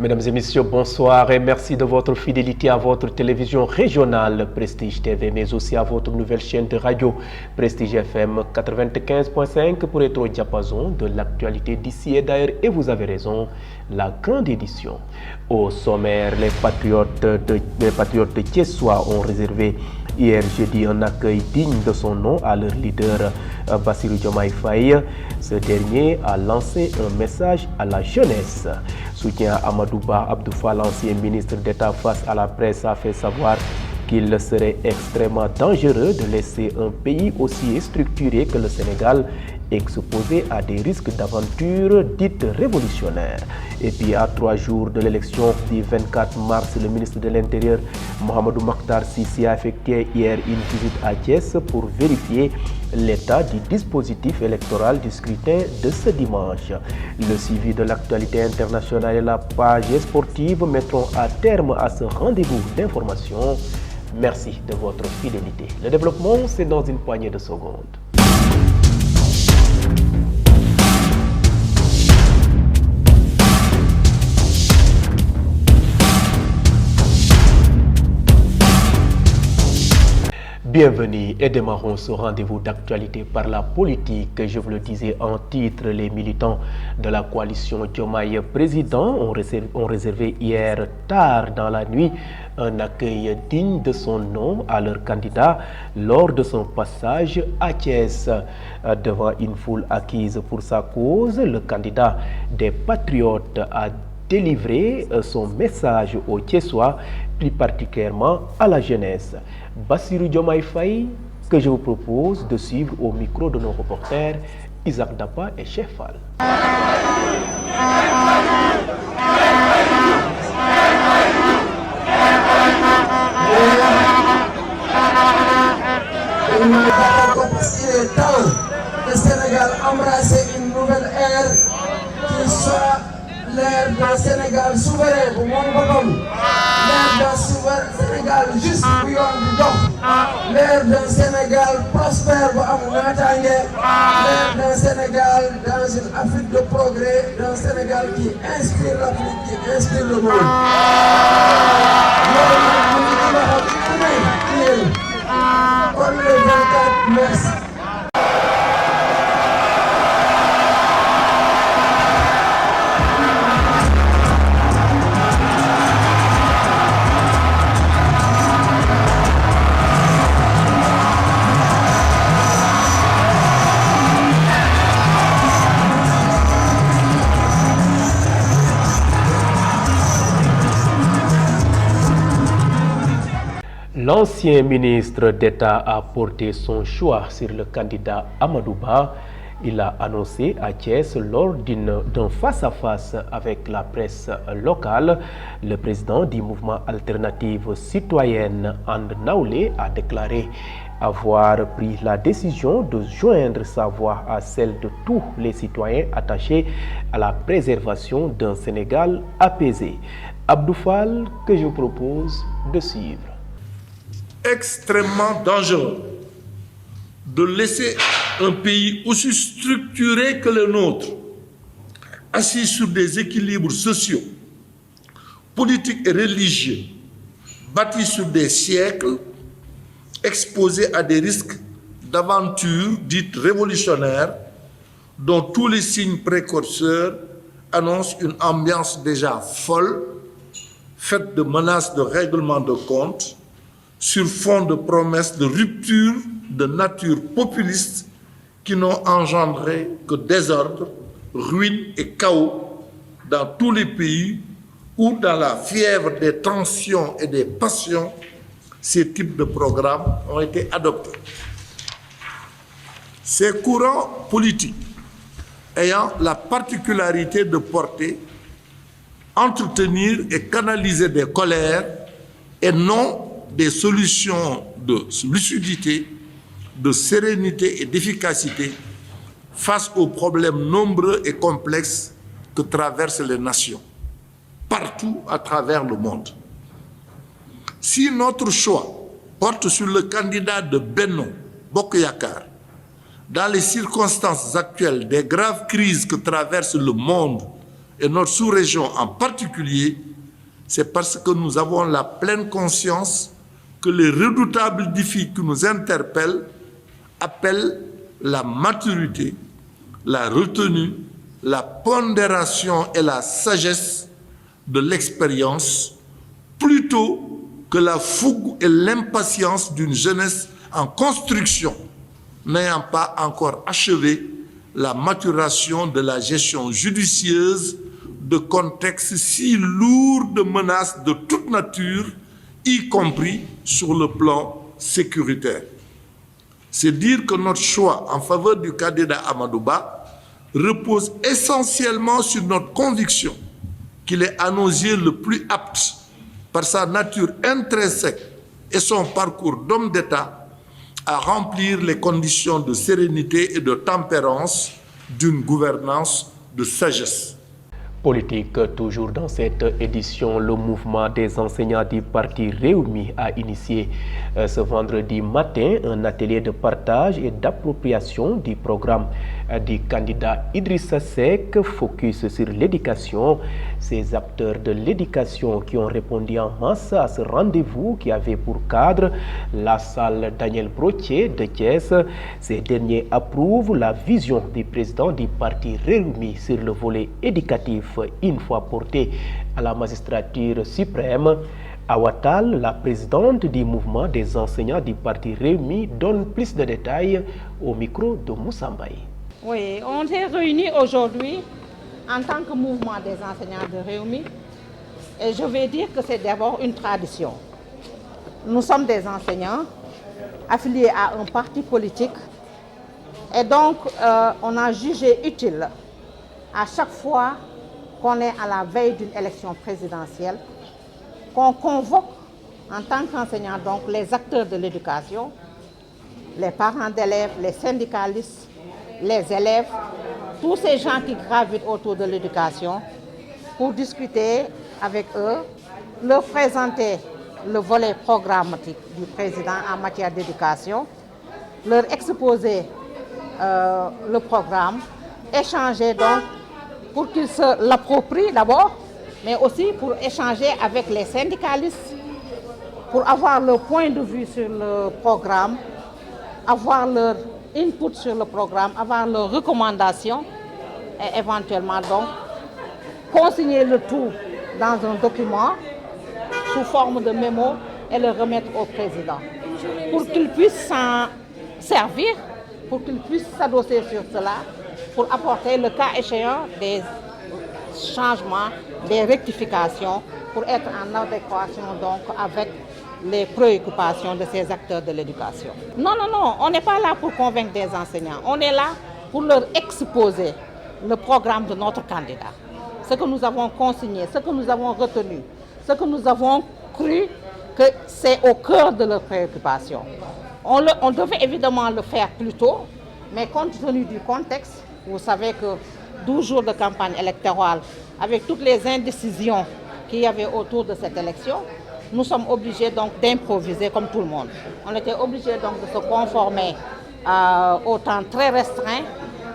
Mesdames et messieurs, bonsoir et merci de votre fidélité à votre télévision régionale Prestige TV, mais aussi à votre nouvelle chaîne de radio Prestige FM 95.5 pour être au diapason de l'actualité d'ici et d'ailleurs. Et vous avez raison, la grande édition. Au sommaire, les patriotes de Thiessois ont réservé hier jeudi un accueil digne de son nom à leur leader Bassirou Diomaye Faye. Ce dernier a lancé un message à la jeunesse. Soutien à Amadou Ba, Abdou Fall, ancien ministre d'État face à la presse, a fait savoir qu'il serait extrêmement dangereux de laisser un pays aussi structuré que le Sénégal exposé à des risques d'aventure dites révolutionnaires. Et puis à 3 jours de l'élection du 24 mars, le ministre de l'Intérieur, Mohamedou Makhtar Cissé, a effectué hier une visite à Thiès pour vérifier l'état du dispositif électoral du scrutin de ce dimanche. Le suivi de l'actualité internationale et la page sportive mettront à terme à ce rendez-vous d'information. Merci de votre fidélité. Le développement, c'est dans une poignée de secondes. Bienvenue et démarrons ce rendez-vous d'actualité par la politique. Je vous le disais en titre, les militants de la coalition Diomaye Président ont réservé hier tard dans la nuit un accueil digne de son nom à leur candidat lors de son passage à Thiès. Devant une foule acquise pour sa cause, le candidat des Patriotes a délivré son message aux Thiessois, plus particulièrement à la jeunesse. Bassirou Diomaye Faye, que je vous propose de suivre au micro de nos reporters Isaac Dapa et Chef Fall. Il est temps que Sénégal embrasse une nouvelle ère qui soit l'ère d'un Sénégal souverain bu moom boppam, l'ère d'un Sénégal juste bu yoon di dox, l'ère d'un Sénégal prospère bu am naataange, l'ère d'un Sénégal dans une Afrique de progrès, d'un Sénégal qui inspire l'Afrique, qui inspire le monde. Loolu nag ñu ngi ci loxo ku ne ci yéen. Kon le 24 mars. L'ancien ministre d'État a porté son choix sur le candidat Amadou Ba. Il a annoncé à Thiès lors d'un face-à-face avec la presse locale. Le président du mouvement Alternative Citoyenne And Nawlé a déclaré avoir pris la décision de joindre sa voix à celle de tous les citoyens attachés à la préservation d'un Sénégal apaisé. Abdou Fall, que je vous propose de suivre. Extrêmement dangereux de laisser un pays aussi structuré que le nôtre, assis sur des équilibres sociaux, politiques et religieux, bâtis sur des siècles, exposé à des risques d'aventures dites révolutionnaires, dont tous les signes précurseurs annoncent une ambiance déjà folle, faite de menaces de règlement de compte, sur fond de promesses de rupture de nature populiste qui n'ont engendré que désordre, ruine et chaos dans tous les pays où, dans la fièvre des tensions et des passions, ces types de programmes ont été adoptés. Ces courants politiques ayant la particularité de porter, entretenir et canaliser des colères et non des solutions de lucidité, de sérénité et d'efficacité face aux problèmes nombreux et complexes que traversent les nations, partout à travers le monde. Si notre choix porte sur le candidat de Benno Bokk Yakaar, dans les circonstances actuelles des graves crises que traverse le monde et notre sous-région en particulier, c'est parce que nous avons la pleine conscience que les redoutables défis qui nous interpellent appellent la maturité, la retenue, la pondération et la sagesse de l'expérience, plutôt que la fougue et l'impatience d'une jeunesse en construction, n'ayant pas encore achevé la maturation de la gestion judicieuse de contextes si lourds de menaces de toute nature, y compris sur le plan sécuritaire. C'est dire que notre choix en faveur du candidat Amadou Ba repose essentiellement sur notre conviction qu'il est à nos yeux le plus apte, par sa nature intrinsèque et son parcours d'homme d'État, à remplir les conditions de sérénité et de tempérance d'une gouvernance de sagesse. Politique, toujours dans cette édition, le mouvement des enseignants du parti Rewmi a initié ce vendredi matin un atelier de partage et d'appropriation du programme du candidat Idrissa Seck, focus sur l'éducation. Ces acteurs de l'éducation qui ont répondu en masse à ce rendez-vous qui avait pour cadre la salle Daniel Brottier de Thiès. Ces derniers approuvent la vision du président du parti Rewmi sur le volet éducatif une fois porté à la magistrature suprême. Awatal, la présidente du mouvement des enseignants du parti Rewmi, donne plus de détails au micro de Moussa Mbaye. Oui, on s'est réunis aujourd'hui en tant que mouvement des enseignants de Rewmi et je vais dire que c'est d'abord une tradition. Nous sommes des enseignants affiliés à un parti politique et donc on a jugé utile à chaque fois qu'on est à la veille d'une élection présidentielle, qu'on convoque en tant qu'enseignants donc les acteurs de l'éducation, les parents d'élèves, les syndicalistes, les élèves, tous ces gens qui gravitent autour de l'éducation pour discuter avec eux, leur présenter le volet programmatique du président en matière d'éducation, leur exposer le programme, échanger donc pour qu'ils se l'approprient d'abord, mais aussi pour échanger avec les syndicalistes, pour avoir leur point de vue sur le programme, avoir leur input sur le programme, avoir leurs recommandations et éventuellement donc consigner le tout dans un document sous forme de mémo et le remettre au président pour qu'il puisse s'en servir, pour qu'il puisse s'adosser sur cela, pour apporter le cas échéant des changements, des rectifications, pour être en adéquation donc avec les préoccupations de ces acteurs de l'éducation. Non, on n'est pas là pour convaincre des enseignants, on est là pour leur exposer le programme de notre candidat. Ce que nous avons consigné, ce que nous avons retenu, ce que nous avons cru que c'est au cœur de leurs préoccupations. On devait évidemment le faire plus tôt, mais compte tenu du contexte, vous savez que 12 jours de campagne électorale, avec toutes les indécisions qu'il y avait autour de cette élection, nous sommes obligés donc d'improviser comme tout le monde. On était obligés donc de se conformer au temps très restreint,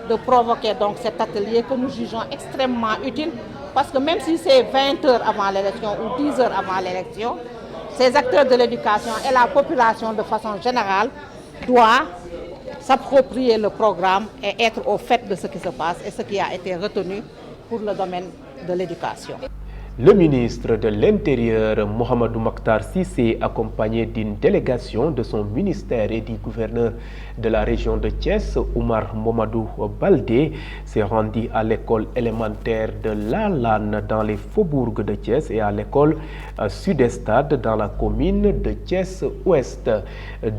de provoquer donc cet atelier que nous jugeons extrêmement utile, parce que même si c'est 20 heures avant l'élection ou 10 heures avant l'élection, ces acteurs de l'éducation et la population de façon générale doivent s'approprier le programme et être au fait de ce qui se passe et ce qui a été retenu pour le domaine de l'éducation. Le ministre de l'Intérieur, Mohamedou Makhtar Cissé, accompagné d'une délégation de son ministère et du gouverneur de la région de Thiès, Oumar Mamadou Baldé, s'est rendu à l'école élémentaire de Lalane dans les faubourgs de Thiès et à l'école Sud-Estade dans la commune de Thiès-Ouest.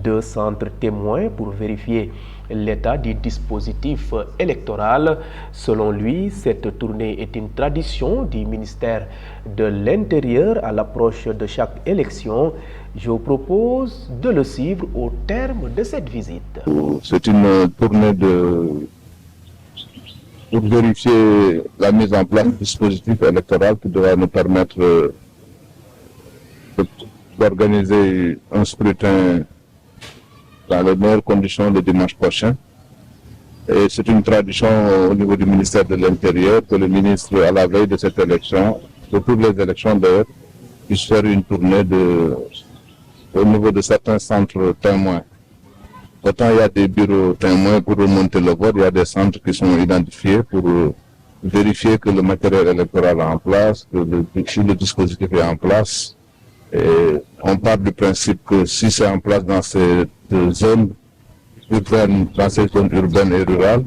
Deux centres témoins pour vérifier l'état du dispositif électoral. Selon lui, cette tournée est une tradition du ministère de l'Intérieur à l'approche de chaque élection. Je vous propose de le suivre au terme de cette visite. C'est une tournée pour vérifier la mise en place du dispositif électoral qui devra nous permettre d'organiser un scrutin dans les meilleures conditions le dimanche prochain. Et c'est une tradition au niveau du ministère de l'Intérieur que le ministre, à la veille de cette élection, de toutes les élections d'ailleurs, puisse faire une tournée au niveau de certains centres témoins. Autant il y a des bureaux témoins pour remonter le vote, il y a des centres qui sont identifiés pour vérifier que le matériel électoral est en place, que le dispositif est en place. Et on part du principe que si c'est en place dans ces zones urbaines, et rurales,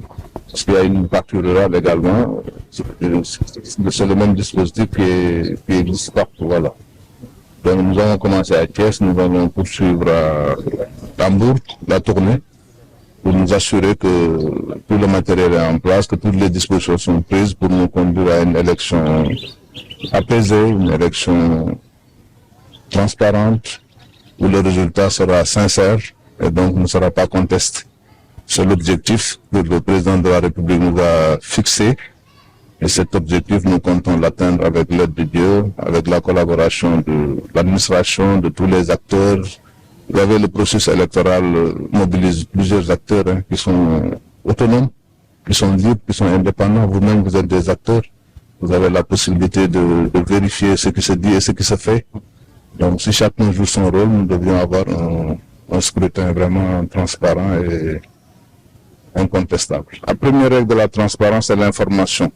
parce qu'il y a une partie rurale également, c'est le même dispositif qui existe partout. Voilà. Donc nous allons commencer à Thiès, nous allons poursuivre à Hambourg la tournée pour nous assurer que tout le matériel est en place, que toutes les dispositions sont prises pour nous conduire à une élection apaisée, une élection transparente, où le résultat sera sincère et donc ne sera pas contesté. C'est l'objectif que le président de la République nous a fixé. Et cet objectif, nous comptons l'atteindre avec l'aide de Dieu, avec la collaboration de l'administration, de tous les acteurs. Vous avez le processus électoral mobilise plusieurs acteurs qui sont autonomes, qui sont libres, qui sont indépendants. Vous-même, vous êtes des acteurs. Vous avez la possibilité de vérifier ce qui se dit et ce qui se fait. Donc, si chacun joue son rôle, nous devions avoir un scrutin vraiment transparent et incontestable. La première règle de la transparence, c'est l'information.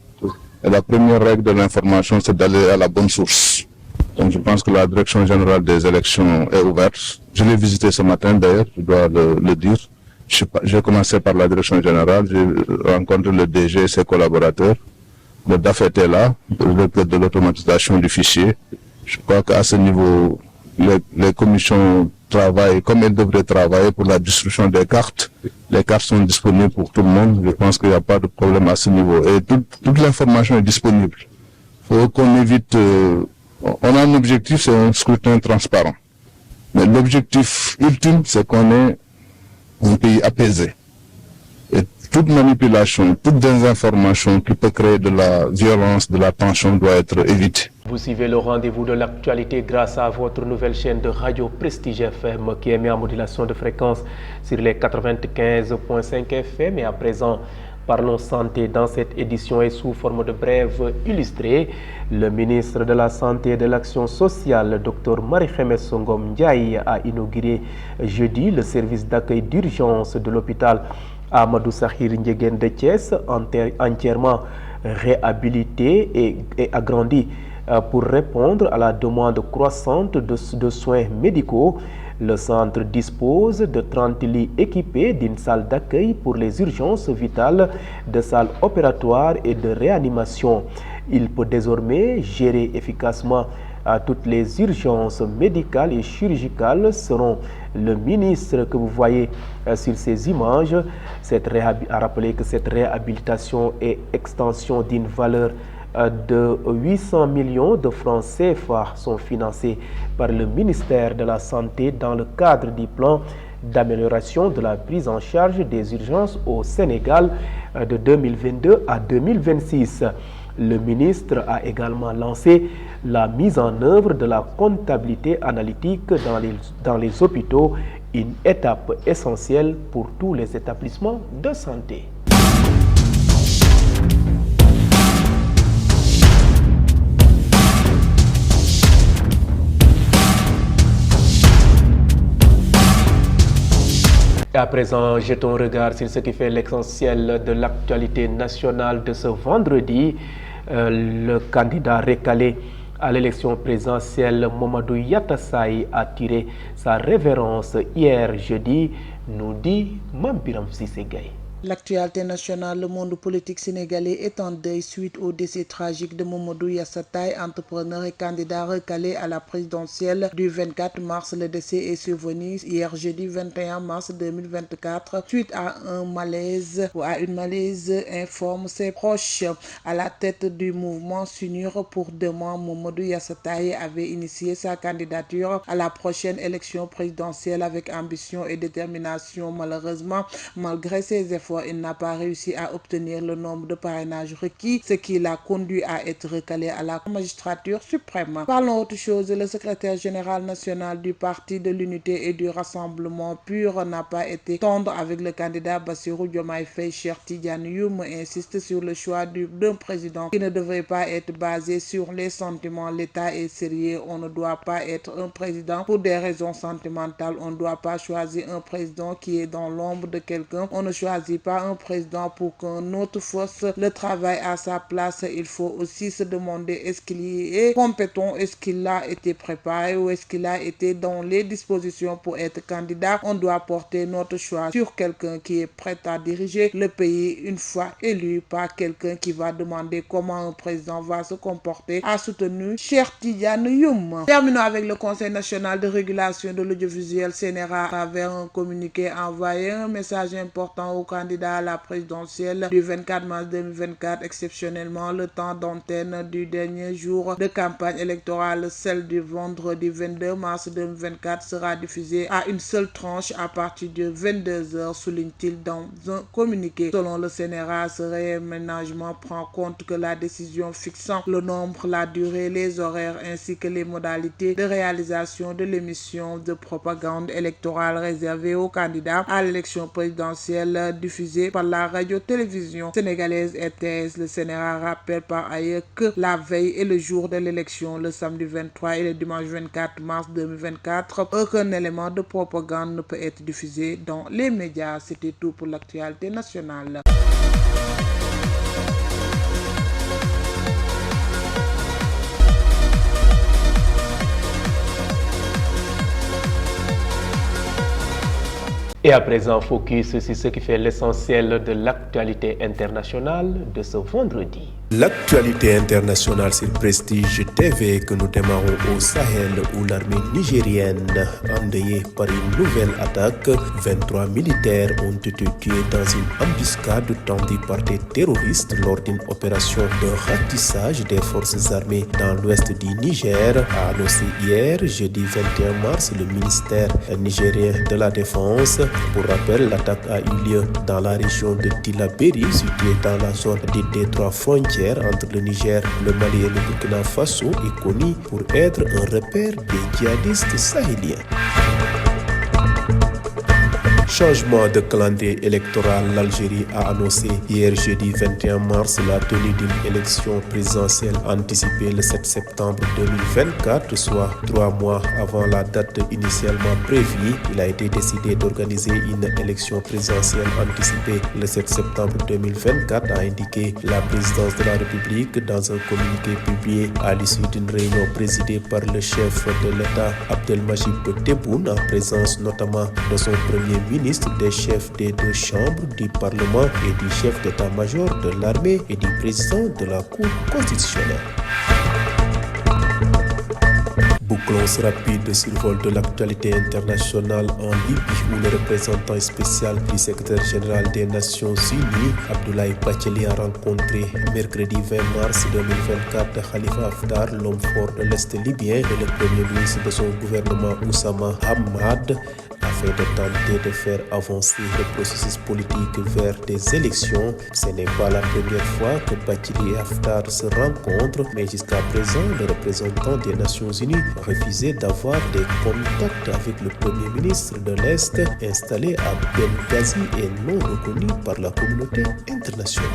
Et la première règle de l'information, c'est d'aller à la bonne source. Donc je pense que la direction générale des élections est ouverte. Je l'ai visité ce matin d'ailleurs, je dois le dire. J'ai commencé par la direction générale, j'ai rencontré le DG et ses collaborateurs. Le DAF était là, de l'automatisation du fichier. Je crois qu'à ce niveau, les commissions travaillent comme elles devraient travailler pour la distribution des cartes. Les cartes sont disponibles pour tout le monde. Je pense qu'il n'y a pas de problème à ce niveau. Et toute l'information est disponible. Il faut qu'on évite... on a un objectif, c'est un scrutin transparent. Mais l'objectif ultime, c'est qu'on ait un pays apaisé. Et toute manipulation, toute désinformation qui peut créer de la violence, de la tension doit être évitée. Vous suivez le rendez-vous de l'actualité grâce à votre nouvelle chaîne de radio Prestige FM qui émet en modulation de fréquence sur les 95.5 FM. Et à présent, parlons santé dans cette édition et sous forme de brève illustrée. Le ministre de la Santé et de l'Action sociale, Dr Marie-Khemesse Ngom Ndiaye, a inauguré jeudi le service d'accueil d'urgence de l'hôpital Amadou Sakhir Ndiéguène de Thiès, entièrement réhabilité et agrandi pour répondre à la demande croissante de soins médicaux. Le centre dispose de 30 lits équipés d'une salle d'accueil pour les urgences vitales, de salles opératoires et de réanimation. Il peut désormais gérer efficacement toutes les urgences médicales et chirurgicales, selon le ministre que vous voyez sur ces images. A rappelé que cette réhabilitation et extension d'une valeur de 800 millions de francs CFA sont financés par le ministère de la Santé dans le cadre du plan d'amélioration de la prise en charge des urgences au Sénégal de 2022 à 2026. Le ministre a également lancé la mise en œuvre de la comptabilité analytique dans les hôpitaux, une étape essentielle pour tous les établissements de santé. À présent, jetons un regard sur ce qui fait l'essentiel de l'actualité nationale de ce vendredi. Le candidat recalé à l'élection présidentielle, Mamadou Yatassaye, a tiré sa révérence hier jeudi, nous dit Mambiram Sissé-Gaye. L'actualité nationale, le monde politique sénégalais est en deuil suite au décès tragique de Mamadou Yatassaye, entrepreneur et candidat recalé à la présidentielle du 24 mars. Le décès est survenu hier jeudi 21 mars 2024 suite à un malaise ou à une malaise, informe ses proches. À la tête du mouvement S'unir pour demain, Mamadou Yatassaye avait initié sa candidature à la prochaine élection présidentielle avec ambition et détermination. Malheureusement, malgré ses efforts, fois, il n'a pas réussi à obtenir le nombre de parrainages requis, ce qui l'a conduit à être recalé à la magistrature suprême. Parlons autre chose, le secrétaire général national du Parti de l'Unité et du Rassemblement PUR n'a pas été tendre avec le candidat Bassirou Diomaye Faye. Cheikh Tidiane Youm insiste sur le choix d'un président qui ne devrait pas être basé sur les sentiments. L'État est sérieux, on ne doit pas être un président pour des raisons sentimentales, on ne doit pas choisir un président qui est dans l'ombre de quelqu'un, on ne choisit pas un président pour qu'un autre fasse le travail à sa place. Il faut aussi se demander est-ce qu'il est compétent, est-ce qu'il a été préparé ou est-ce qu'il a été dans les dispositions pour être candidat. On doit porter notre choix sur quelqu'un qui est prêt à diriger le pays une fois élu, pas quelqu'un qui va demander comment un président va se comporter, a soutenu Cheikh Tidiane Youm. Terminons avec le Conseil national de régulation de l'audiovisuel CNRA. À travers un communiqué envoyé, un message important aux candidats à la présidentielle du 24 mars 2024. Exceptionnellement, le temps d'antenne du dernier jour de campagne électorale, celle du vendredi 22 mars 2024, sera diffusée à une seule tranche à partir de 22h, souligne-t-il dans un communiqué. Selon le CNRA, ce réaménagement prend compte que la décision fixant le nombre, la durée, les horaires ainsi que les modalités de réalisation de l'émission de propagande électorale réservée aux candidats à l'élection présidentielle diffusée par la radio-télévision sénégalaise RTS. Le CNRA rappelle par ailleurs que la veille et le jour de l'élection, le samedi 23 et le dimanche 24 mars 2024, aucun élément de propagande ne peut être diffusé dans les médias. C'était tout pour l'actualité nationale. Et à présent, focus sur ce qui fait l'essentiel de l'actualité internationale de ce vendredi. L'actualité internationale sur Prestige TV que nous démarrons au Sahel où l'armée nigérienne, endeuillée par une nouvelle attaque, 23 militaires ont été tués dans une embuscade tendue par des terroristes lors d'une opération de ratissage des forces armées dans l'ouest du Niger, a annoncé hier, jeudi 21 mars, le ministère nigérien de la Défense. Pour rappel, l'attaque a eu lieu dans la région de Tillabéri, située dans la zone des détroits frontières entre le Niger, le Mali et le Burkina Faso, est connu pour être un repère des djihadistes sahéliens. Changement de calendrier électoral, l'Algérie a annoncé hier jeudi 21 mars la tenue d'une élection présidentielle anticipée le 7 septembre 2024, soit 3 mois avant la date initialement prévue. Il a été décidé d'organiser une élection présidentielle anticipée le 7 septembre 2024, a indiqué la présidence de la République dans un communiqué publié à l'issue d'une réunion présidée par le chef de l'État Abdelmajid Tebboune, en présence notamment de son premier ministre, des chefs des deux chambres du Parlement et du chef d'état-major de l'armée et du président de la Cour constitutionnelle. Bouclons rapide survol de l'actualité internationale en Libye où le représentant spécial du secrétaire général des Nations Unies, Abdoulaye Bathily, a rencontré mercredi 20 mars 2024 Khalifa Haftar, l'homme fort de l'Est libyen, et le premier ministre de son gouvernement Oussama Hamad, afin de tenter de faire avancer le processus politique vers des élections. Ce n'est pas la première fois que Bathily et Haftar se rencontrent, mais jusqu'à présent, le représentant des Nations Unies refusait d'avoir des contacts avec le premier ministre de l'Est installé à Benghazi et non reconnu par la communauté internationale.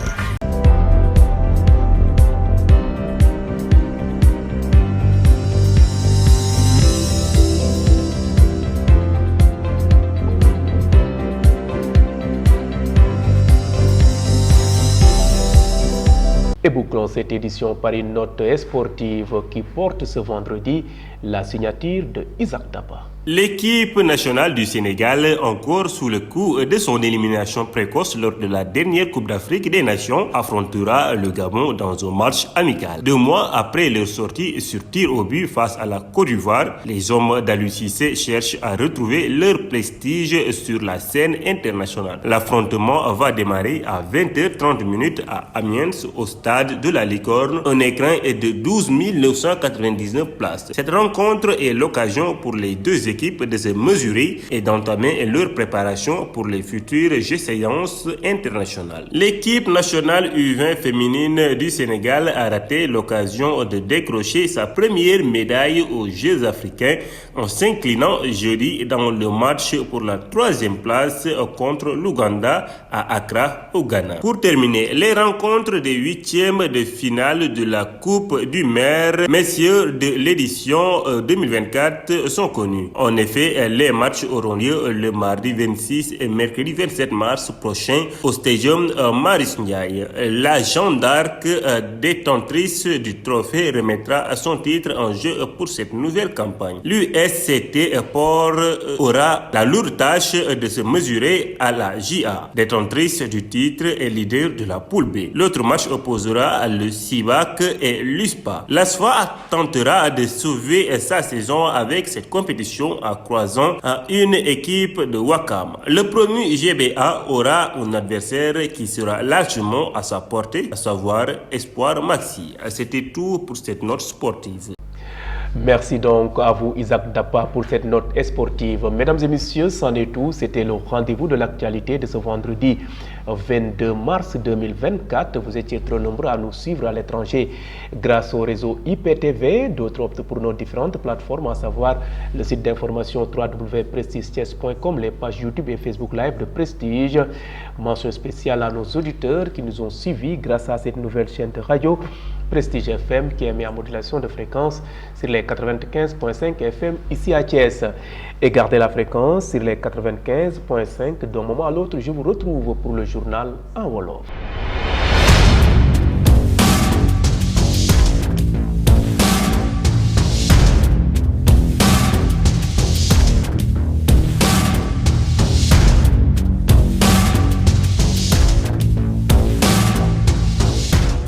Et bouclons cette édition par une note sportive qui porte ce vendredi la signature de Isaac Daba. L'équipe nationale du Sénégal, encore sous le coup de son élimination précoce lors de la dernière Coupe d'Afrique des Nations, affrontera le Gabon dans un match amical. 2 mois après leur sortie sur tir au but face à la Côte d'Ivoire, les hommes d'Aliou Cissé cherchent à retrouver leur prestige sur la scène internationale. L'affrontement va démarrer à 20h30 à Amiens, au stade de la Licorne. Un écran est de 12 999 places. Cette rencontre est l'occasion pour les deux équipes équipes de se mesurer et d'entamer leur préparation pour les futures séances internationales. L'équipe nationale U20 féminine du Sénégal a raté l'occasion de décrocher sa première médaille aux Jeux africains en s'inclinant jeudi dans le match pour la 3e place contre l'Ouganda à Accra au Ghana. Pour terminer, les rencontres des 8e de finale de la Coupe du Maire, messieurs de l'édition 2024 sont connus. En effet, les matchs auront lieu le mardi 26 et mercredi 27 mars prochain au Stadium Marius Ndiaye. La Jeanne d'Arc, détentrice du trophée, remettra son titre en jeu pour cette nouvelle campagne. L'USCT Port aura la lourde tâche de se mesurer à la JA, détentrice du titre et leader de la poule B. L'autre match opposera le Sibac et l'USPA. L'ASFA tentera de sauver sa saison avec cette compétition en croisant une équipe de Wakam. Le premier GBA aura un adversaire qui sera largement à sa portée, à savoir Espoir Maxi. C'était tout pour cette note sportive. Merci donc à vous Isaac Dapa pour cette note sportive. Mesdames et messieurs, c'en est tout. C'était le rendez-vous de l'actualité de ce vendredi 22 mars 2024. Vous étiez trop nombreux à nous suivre à l'étranger grâce au réseau IPTV. D'autres optent pour nos différentes plateformes, à savoir le site d'information www.prestigechess.com, les pages YouTube et Facebook Live de Prestige. Mention spéciale à nos auditeurs qui nous ont suivis grâce à cette nouvelle chaîne de radio Prestige FM qui émet en modulation de fréquence sur les 95.5 FM ici à Thiès. Et gardez la fréquence sur les 95.5. D'un moment à l'autre, je vous retrouve pour le journal en Wolof.